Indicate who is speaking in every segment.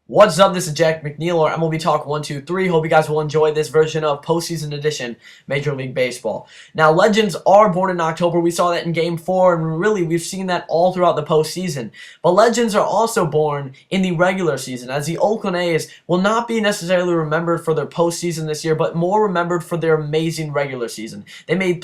Speaker 1: What's up? This is Jack McNeil, or MLB Talk 123. Hope you guys will enjoy this version of Postseason Edition Major League Baseball. Now, legends are born in October. We saw that in Game 4, and really, we've seen that all throughout the postseason. But legends are also born in the regular season, as the Oakland A's will not be necessarily remembered for their postseason this year, but more remembered for their amazing regular season. They made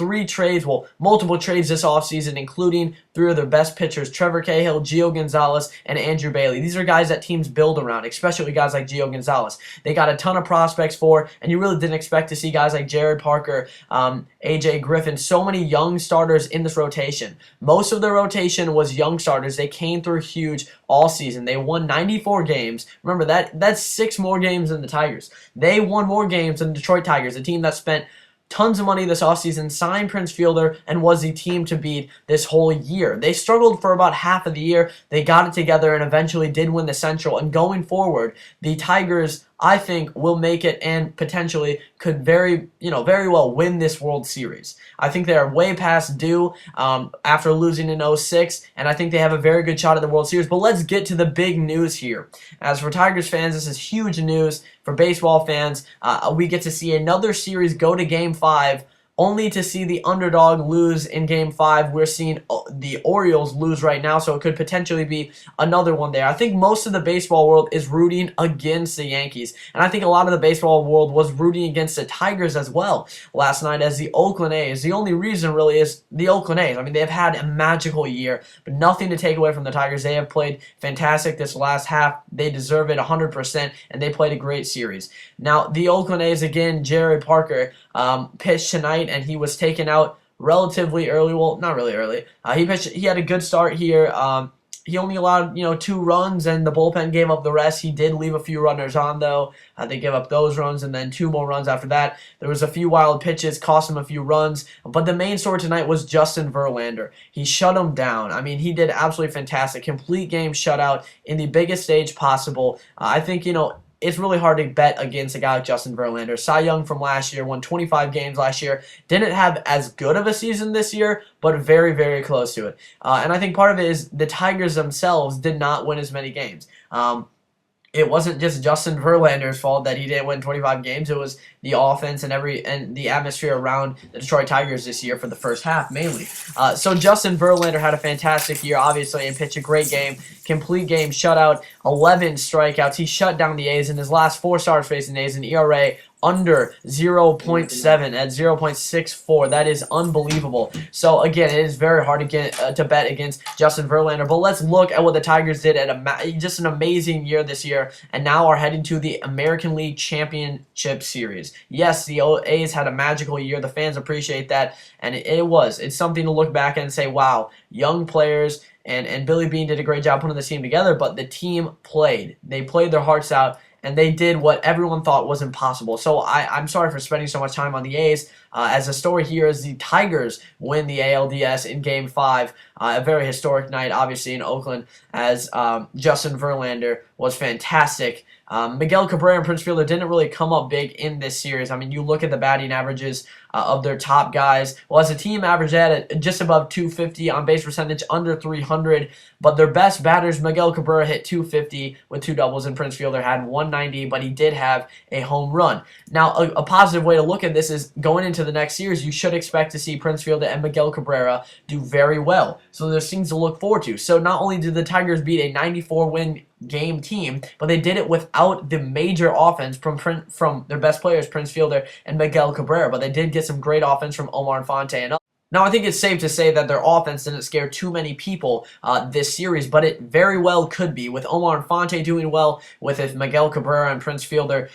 Speaker 1: multiple trades this offseason, including three of their best pitchers, Trevor Cahill, Gio Gonzalez, and Andrew Bailey. These are guys that teams build around, especially guys like Gio Gonzalez. They got a ton of prospects for, and you really didn't expect to see guys like Jared Parker, AJ Griffin, so many young starters in this rotation. Most of their rotation was young starters. They came through huge all season. They won 94 games. Remember, that's 6 more games than the Tigers. They won more games than the Detroit Tigers, a team that spent tons of money this offseason, signed Prince Fielder, and was the team to beat this whole year. They struggled for about half of the year. They got it together and eventually did win the Central. And going forward, the Tigers, I think, will make it and potentially could very well win this World Series. I think they are way past due after losing in 06, and I think they have a very good shot at the World Series. But let's get to the big news here. As for Tigers fans, this is huge news. For baseball fans, we get to see another series go to Game 5, only to see the underdog lose in Game 5. We're seeing the Orioles lose right now, so it could potentially be another one there. I think most of the baseball world is rooting against the Yankees, and I think a lot of the baseball world was rooting against the Tigers as well last night as the Oakland A's. The only reason really is the Oakland A's. I mean, they've had a magical year, but nothing to take away from the Tigers. They have played fantastic this last half. They deserve it 100%, and they played a great series. Now, the Oakland A's, again, Jared Parker pitched tonight, and he was taken out relatively early. Well, not really early. He had a good start here. He only allowed 2 runs, and the bullpen gave up the rest. He did leave a few runners on, though. They gave up those runs, and then 2 more runs after that. There was a few wild pitches, cost him a few runs. But the main story tonight was Justin Verlander. He shut him down. I mean, he did absolutely fantastic. Complete game shutout in the biggest stage possible. I think, it's really hard to bet against a guy like Justin Verlander. Cy Young from last year, won 25 games last year. Didn't have as good of a season this year, but very, very close to it. And I think part of it is the Tigers themselves did not win as many games. It wasn't just Justin Verlander's fault that he didn't win 25 games. It was the offense and the atmosphere around the Detroit Tigers this year for the first half, mainly. So Justin Verlander had a fantastic year, obviously, and pitched a great game. Complete game shutout, 11 strikeouts. He shut down the A's in his last 4 starts facing the A's, an ERA under 0.7 at 0.64. That is unbelievable. So again, it is very hard to bet against Justin Verlander. But let's look at what the Tigers did at just an amazing year this year, and now are heading to the American League Championship Series. Yes, the A's had a magical year. The fans appreciate that, and it's something to look back and say, wow, young players. And Billy Beane did a great job putting the team together, but the team played. They played their hearts out, and they did what everyone thought was impossible. So I'm sorry for spending so much time on the A's. As the story here is the Tigers win the ALDS in Game 5. A very historic night, obviously, in Oakland, as Justin Verlander was fantastic. Miguel Cabrera and Prince Fielder didn't really come up big in this series. I mean, you look at the batting averages of their top guys. Well, as a team average at just above 250, on base percentage under 300, but their best batters, Miguel Cabrera hit 250 with 2 doubles, and Prince Fielder had 190, but he did have a home run. Now, a positive way to look at this is going into the next series, you should expect to see Prince Fielder and Miguel Cabrera do very well. So there's things to look forward to. So not only did the Tigers beat a 94-win game team, but they did it without the major offense from their best players, Prince Fielder and Miguel Cabrera. But they did get some great offense from Omar Infante and others. Now, I think it's safe to say that their offense didn't scare too many people this series, but it very well could be, with Omar Infante doing well, with if Miguel Cabrera and Prince Fielder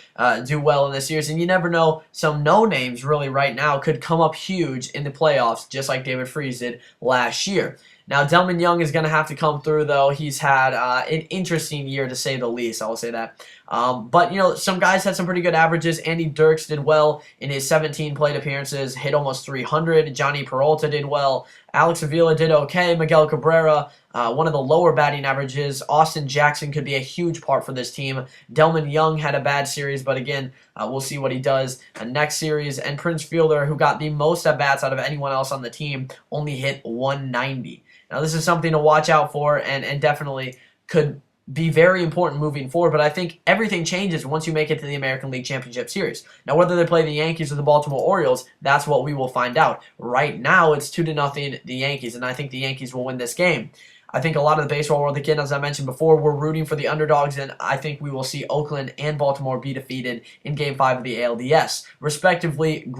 Speaker 1: do well in this series. And you never know, some no-names really right now could come up huge in the playoffs, just like David Freese did last year. Now, Delman Young is going to have to come through, though. He's had an interesting year, to say the least. I will say that. But, some guys had some pretty good averages. Andy Dirks did well in his 17 plate appearances, hit almost 300. Johnny Peralta did well. Alex Avila did okay. Miguel Cabrera, one of the lower batting averages. Austin Jackson could be a huge part for this team. Delman Young had a bad series, but again, we'll see what he does next series. And Prince Fielder, who got the most at-bats out of anyone else on the team, only hit 190. Now, this is something to watch out for, and definitely could be very important moving forward, but I think everything changes once you make it to the American League Championship Series. Now, whether they play the Yankees or the Baltimore Orioles, that's what we will find out. Right now, it's 2-0 the Yankees, and I think the Yankees will win this game. I think a lot of the baseball world, again, as I mentioned before, we're rooting for the underdogs, and I think we will see Oakland and Baltimore be defeated in Game 5 of the ALDS. Respectively,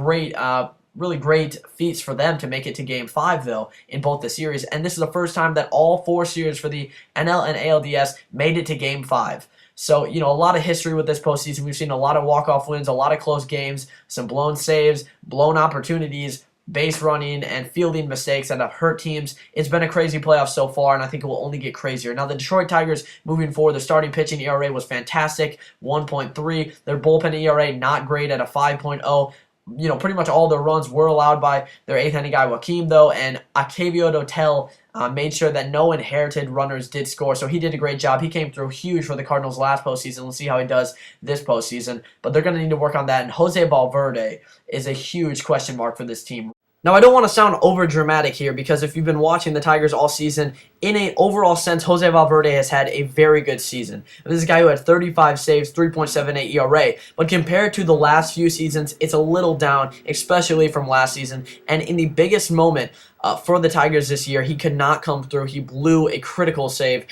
Speaker 1: really great feats for them to make it to Game 5, though, in both the series. And this is the first time that all 4 series for the NL and ALDS made it to Game 5. So, a lot of history with this postseason. We've seen a lot of walk-off wins, a lot of close games, some blown saves, blown opportunities, base running, and fielding mistakes that have hurt teams. It's been a crazy playoff so far, and I think it will only get crazier. Now, the Detroit Tigers, moving forward, their starting pitching ERA was fantastic, 1.3. Their bullpen ERA, not great at a 5.0. Pretty much all their runs were allowed by their 8th inning guy, Joaquin, though, and Octavio Dotel made sure that no inherited runners did score, so he did a great job. He came through huge for the Cardinals last postseason. We'll see how he does this postseason, but they're going to need to work on that, and Jose Valverde is a huge question mark for this team. Now, I don't want to sound over dramatic here because if you've been watching the Tigers all season, in an overall sense, Jose Valverde has had a very good season. This is a guy who had 35 saves, 3.78 ERA, but compared to the last few seasons, it's a little down, especially from last season. And in the biggest moment for the Tigers this year, he could not come through. He blew a critical save.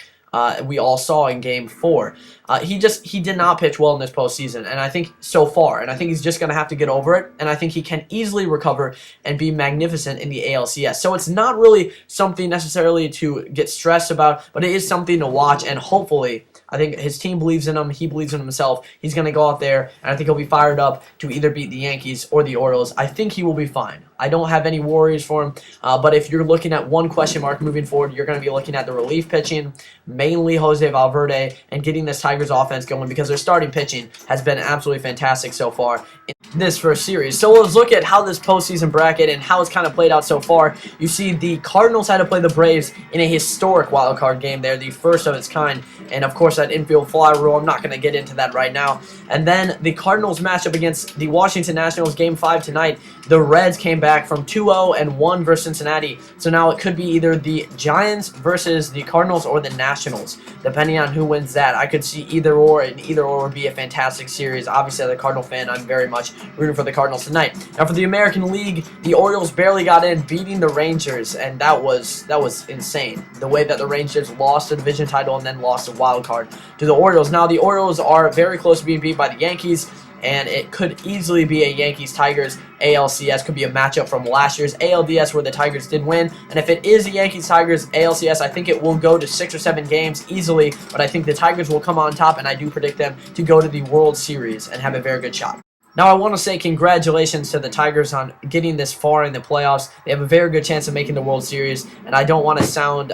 Speaker 1: We all saw in Game 4. He did not pitch well in this postseason, and I think so far, and I think he's just going to have to get over it, and I think he can easily recover and be magnificent in the ALCS. So it's not really something necessarily to get stressed about, but it is something to watch, and hopefully, I think his team believes in him, he believes in himself, he's going to go out there, and I think he'll be fired up to either beat the Yankees or the Orioles. I think he will be fine. I don't have any worries for him, but if you're looking at one question mark moving forward, you're going to be looking at the relief pitching, mainly Jose Valverde, and getting this Tigers offense going because their starting pitching has been absolutely fantastic so far in this first series. So let's look at how this postseason bracket and how it's kind of played out so far. You see the Cardinals had to play the Braves in a historic wild card game there, the first of its kind, and of course that infield fly rule, I'm not going to get into that right now. And then the Cardinals matchup against the Washington Nationals Game 5 tonight. The Reds came back from 2-0 and won versus Cincinnati. So now it could be either the Giants versus the Cardinals or the Nationals, depending on who wins that. I could see either or, and either or would be a fantastic series. Obviously, as a Cardinal fan, I'm very much rooting for the Cardinals tonight. Now, for the American League, the Orioles barely got in, beating the Rangers, and that was insane. The way that the Rangers lost the division title and then lost a wild card to the Orioles. Now, the Orioles are very close to being beat by the Yankees, and it could easily be a Yankees-Tigers ALCS. Could be a matchup from last year's ALDS where the Tigers did win. And if it is a Yankees-Tigers ALCS, I think it will go to 6 or 7 games easily, but I think the Tigers will come on top, and I do predict them to go to the World Series and have a very good shot. Now, I want to say congratulations to the Tigers on getting this far in the playoffs. They have a very good chance of making the World Series, and I don't want to sound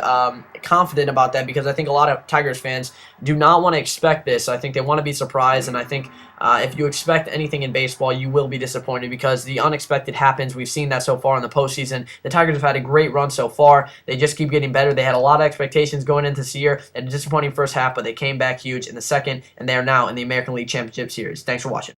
Speaker 1: confident about that because I think a lot of Tigers fans do not want to expect this. I think they want to be surprised, and I think if you expect anything in baseball, you will be disappointed because the unexpected happens. We've seen that so far in the postseason. The Tigers have had a great run so far. They just keep getting better. They had a lot of expectations going into this year. They had a disappointing first half, but they came back huge in the second, and they are now in the American League Championship Series. Thanks for watching.